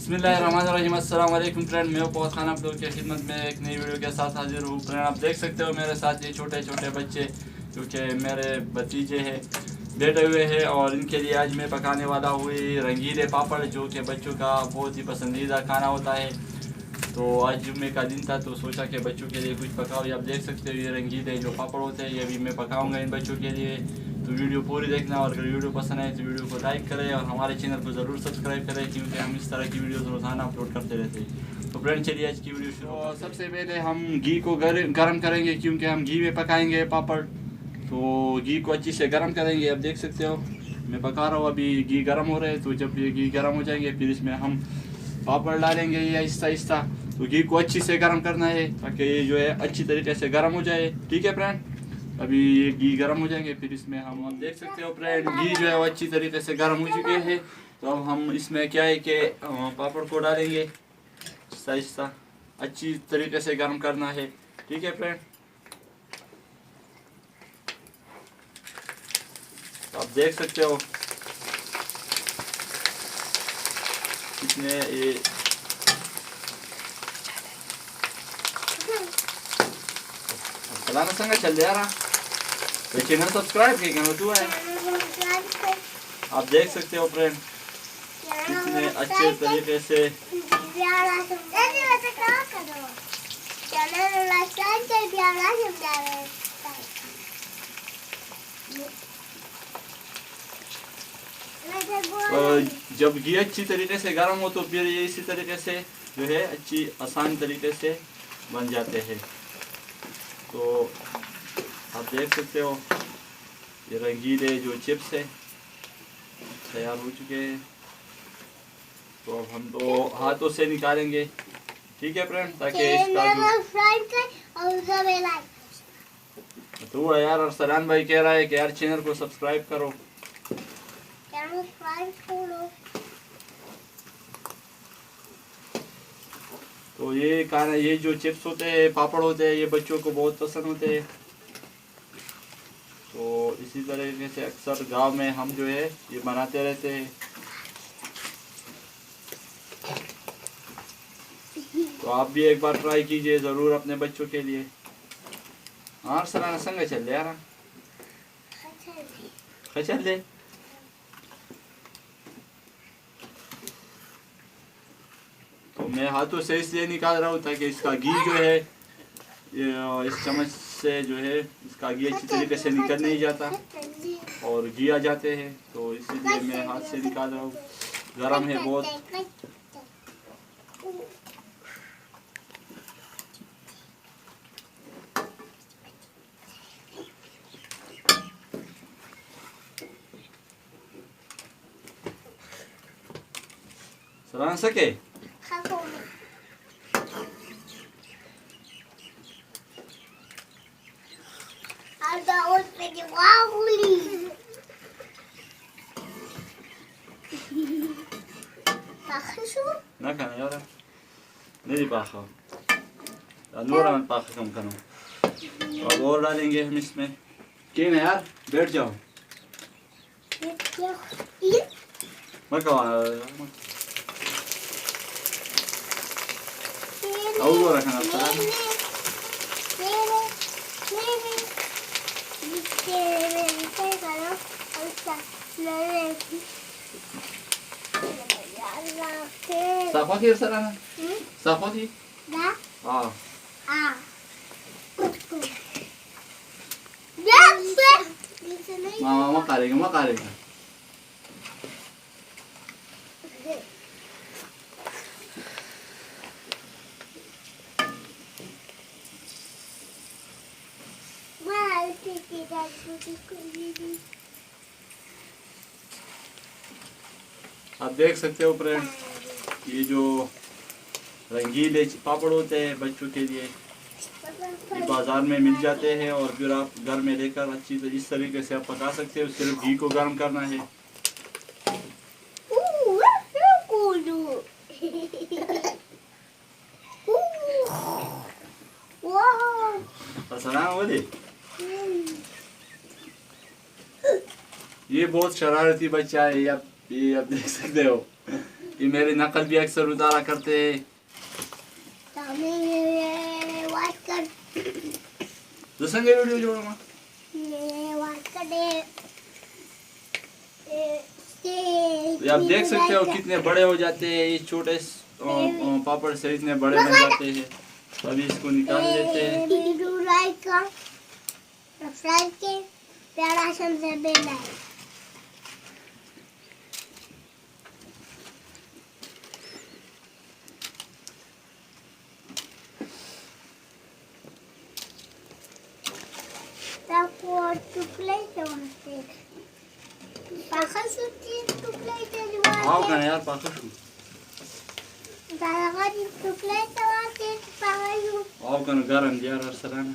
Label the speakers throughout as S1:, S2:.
S1: बिस्मिल्लाहिर्रहमानिर्रहीम। अस्सलाम वालेकुम फ्रेंड, मैं फवाद खान आप लोग की खिदमत में एक नई वीडियो के साथ हाजिर हूँ। फ्रेंड आप देख सकते हो मेरे साथ ये छोटे छोटे बच्चे जो कि मेरे भतीजे हैं बैठे हुए हैं और इनके लिए आज मैं पकाने वाला हूँ रंगीले पापड़ जो कि बच्चों का बहुत ही पसंदीदा खाना होता है। तो आज जुम्मे का दिन था तो सोचा कि बच्चों के लिए कुछ पकाओ। आप देख सकते हो ये रंगीले जो पापड़ होते हैं ये भी मैं पकाऊंगा इन बच्चों के लिए। तो वीडियो पूरी देखना और अगर वीडियो पसंद आए तो वीडियो को लाइक करें और हमारे चैनल को ज़रूर सब्सक्राइब करें क्योंकि हम इस तरह की वीडियोस रोज़ाना अपलोड करते रहते हैं। तो फ्रेंड चलिए आज की वीडियो शुरू। तो सबसे पहले हम घी को गर्म करेंगे क्योंकि हम घी में पकाएंगे पापड़। तो घी को अच्छी से गर्म करेंगे। आप देख सकते हो मैं पका रहा हूँ, अभी घी गर्म हो रहे हैं। तो जब ये घी गर्म हो जाएंगे फिर इसमें हम पापड़ डालेंगे ये आहिस्ता आहिस्ता। तो घी को अच्छी से गर्म करना है ताकि ये जो है अच्छी तरीके से गर्म हो जाए। ठीक है फ्रेंड, अभी ये घी गर्म हो जाएंगे फिर इसमें हम देख सकते हो फ्रेंड घी जो है वो अच्छी तरीके से गर्म हो चुके हैं। तो अब हम इसमें क्या है कि पापड़ को डालेंगे आहिस्ता आहिस्ता, अच्छी तरीके से गर्म करना है। ठीक है फ्रेंड, तो आप देख सकते हो कितने ये चलाना संग चल जा रहा तो चैनल सब्सक्राइब किया तू है। आप देख सकते हो फ्रेंड कितने अच्छे तरीके से जब घी अच्छी तरीके से गर्म हो तो फिर ये इसी तरीके से जो है अच्छी आसान तरीके से बन जाते हैं। तो आप देख सकते हो ये रंगीले जो चिप्स है तैयार हो चुके हैं। तो अब हम तो हाथों से निकालेंगे। ठीक है फ्रेंड, ताकि इसका जो तो है यार, और सलान भाई कह रहा है कि यार चैनल को सब्सक्राइब करो। तो ये खाना ये जो चिप्स होते हैं पापड़ होते हैं ये बच्चों को बहुत पसंद होते हैं। तो इसी तरीके से अक्सर गांव में हम जो है ये बनाते रहते हैं। तो आप भी एक बार ट्राई कीजिए ज़रूर अपने बच्चों के लिए। हाँ सलाना संग चल यार चल ले। तो मैं हाथों से इसलिए निकाल रहा हूँ ताकि इसका घी जो है इस चम्मच से जो है इसका घी अच्छी तरीके से निकल नहीं जाता और घी आ जाते हैं। तो इसीलिए मैं हाथ से निकाल रहा हूँ। गरम है बहुत। सराहना सके ना खाना यार नहीं पाखा नूरा में पाखा कम करो। अब और डालेंगे हम इसमें। क्या ना यार बैठ जाओ मत वो रखना साफा की सराना साफा की हाँ मामा मकारेगा आप देख सकते हो फ्रेंड ये जो रंगीले पापड़ होते हैं बच्चों के लिए ये बाजार में मिल जाते हैं और फिर आप घर में लेकर अच्छी इस तरीके से आप पका सकते हो। सिर्फ घी को गर्म करना है। ये बहुत शरारती बच्चा है। ये आप देख सकते हो ये मेरी नकल भी अक्सर उतारा करते हैं। तो संगे वीडियो जोड़ूंगा ये आप देख सकते हो कितने बड़े हो जाते हैं। ये छोटे पापड़ से इतने बड़े बन जाते हैं। तो अभी इसको निकाल लेते हैं। हाँ kan यार पाखा शू हाँ kan garan यार अरसलाना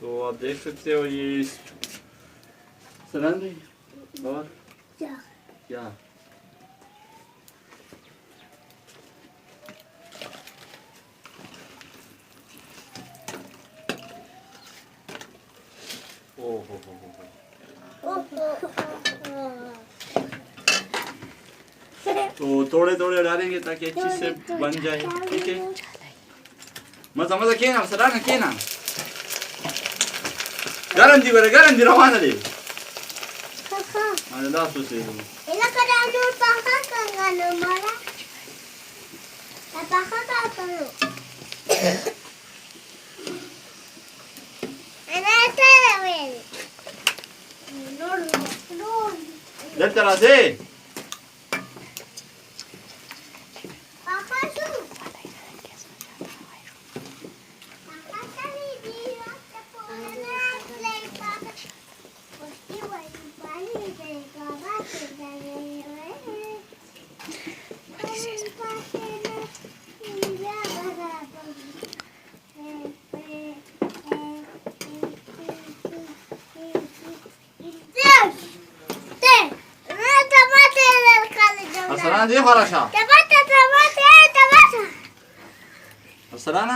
S1: तो आप देख सकते हो ये सलाम नहीं और क्या तो थोड़े थोड़े डालेंगे ताकि अच्छी से बन जाए। ठीक है मजा मजा केना सलाना केना garanti rawana deh ada dah susah itu ela kada anu pakha kangana mara pakha ka panu ana tara vel no dan tara se Aslan dia хороша. Aslan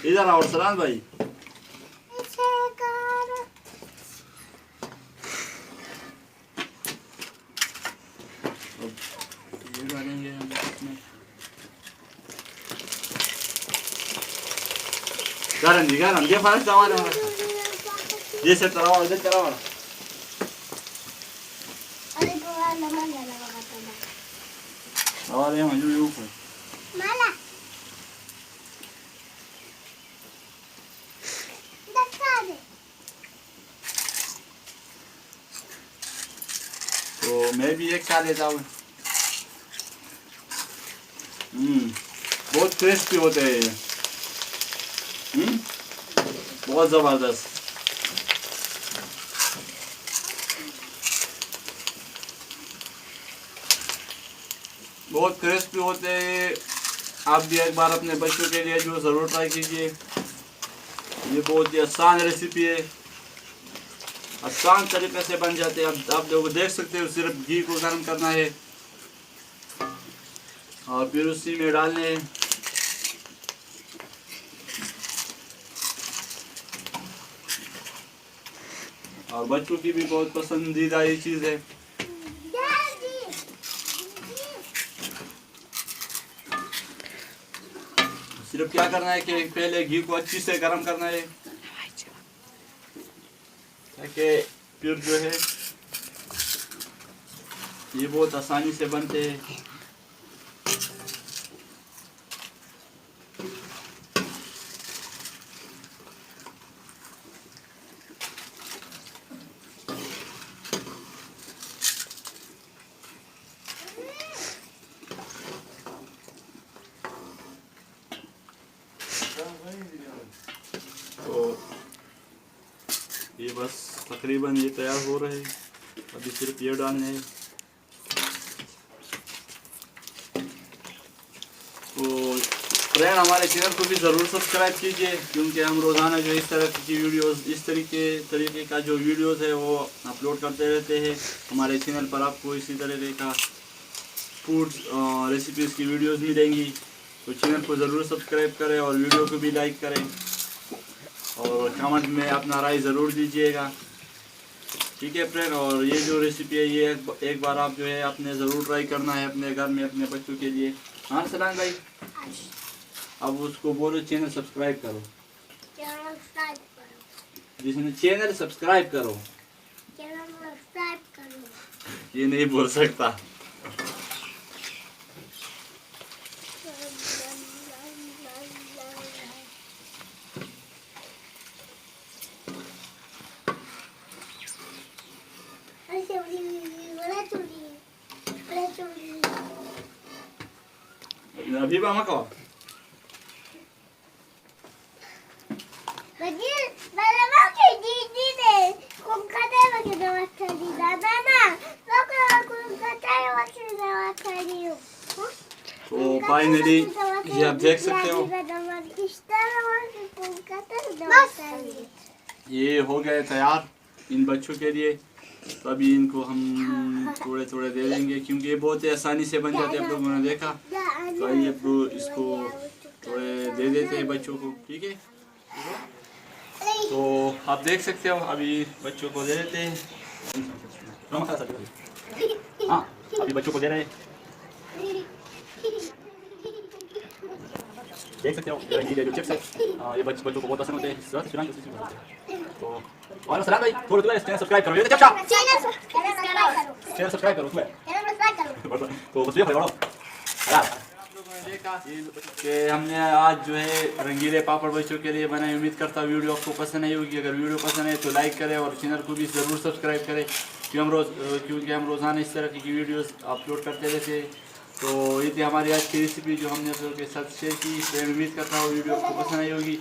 S1: इधर आओ सलाम भाई ये डालेंगे हम इसमें गारन dia faras kawan dia setara dia setara awal yang maju yuk mana तो मैं भी एक खा लेता हूँ। बहुत टेस्टी होते हैं ये। बहुत जबरदस्त। बहुत क्रिस्पी होते हैं। आप भी एक बार अपने बच्चों के लिए जो ज़रूर ट्राई कीजिए। ये बहुत ही आसान रेसिपी है, आसान तरीके से बन जाते हैं। आप लोग देख सकते हो सिर्फ घी को गर्म करना है और फिर उसी में डालने हैं। और बच्चों की भी बहुत पसंदीदा ये चीज़ है। सिर्फ क्या करना है कि पहले घी को अच्छी से गर्म करना है ताकि फिर जो है ये बहुत आसानी से बनते हैं। तो ये बस तकरीबन ये तैयार हो रहे हैं। अभी सिर्फ ये डालने हैं। तो फ्रेंड हमारे चैनल को भी ज़रूर सब्सक्राइब कीजिए, क्योंकि हम रोज़ाना जो इस तरह की वीडियोस, इस तरीके का जो वीडियोस है वो अपलोड करते रहते हैं। हमारे चैनल पर आपको इसी तरीके का फूड रेसिपीज़ की वीडियोस मिलेंगी। तो चैनल को ज़रूर सब्सक्राइब करें और वीडियो को भी लाइक करें और कमेंट में अपना राय ज़रूर दीजिएगा, ठीक है फ्रेंड। और ये जो रेसिपी है ये एक बार आप जो है आपने ज़रूर ट्राई करना है अपने घर में अपने बच्चों के लिए। हाँ सलाम भाई, अब उसको बोलो चैनल सब्सक्राइब करो, जिसने चैनल सब्सक्राइब करो, ये नहीं बोल सकता। अभी मामा को तो फाइनली ये आप देख सकते हो ये हो गए तैयार इन बच्चों के लिए। तो अभी इनको हम थोड़े थोड़े दे देंगे, क्योंकि ये बहुत ही आसानी से बन जाते हैं, आप लोगों ने देखा। तो आइए इसको थोड़े दे देते हैं बच्चों को, ठीक है। तो आप देख सकते हो अभी बच्चों को दे देते हैं। हाँ अभी बच्चों को दे रहे हैं, देख सकते हो ये जो चिप्स है ये बच्चों को बहुत पसंद होते हैं। तो और सलाम भाई थोड़ा थोड़ा चैनल सब्सक्राइब करो, ये चैनल सब्सक्राइब करो तो बस ये बड़ो देखा कि हमने आज जो है रंगीले पापड़ बच्चों के लिए बनाए। उम्मीद करता हूँ वीडियो आपको पसंद आई होगी। अगर वीडियो पसंद है तो लाइक करें और चैनल को भी ज़रूर सब्सक्राइब करें, क्योंकि हम रोज़ाना इस तरह की वीडियोस अपलोड करते रहते हैं। तो ये थी हमारी आज की रेसिपी जो हमने आप लोगों के साथ शेयर की। तो उम्मीद करता हूँ वीडियो आपको पसंद आई होगी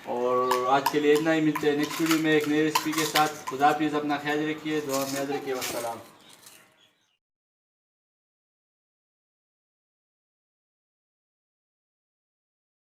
S1: और आज के लिए इतना ही। मिलते हैं नेक्स्ट वीडियो में एक नई रेसिपी के साथ। खुदा हाफिज़, अपना ख्याल रखिए, दुआ में याद रखिए। वस्सलाम।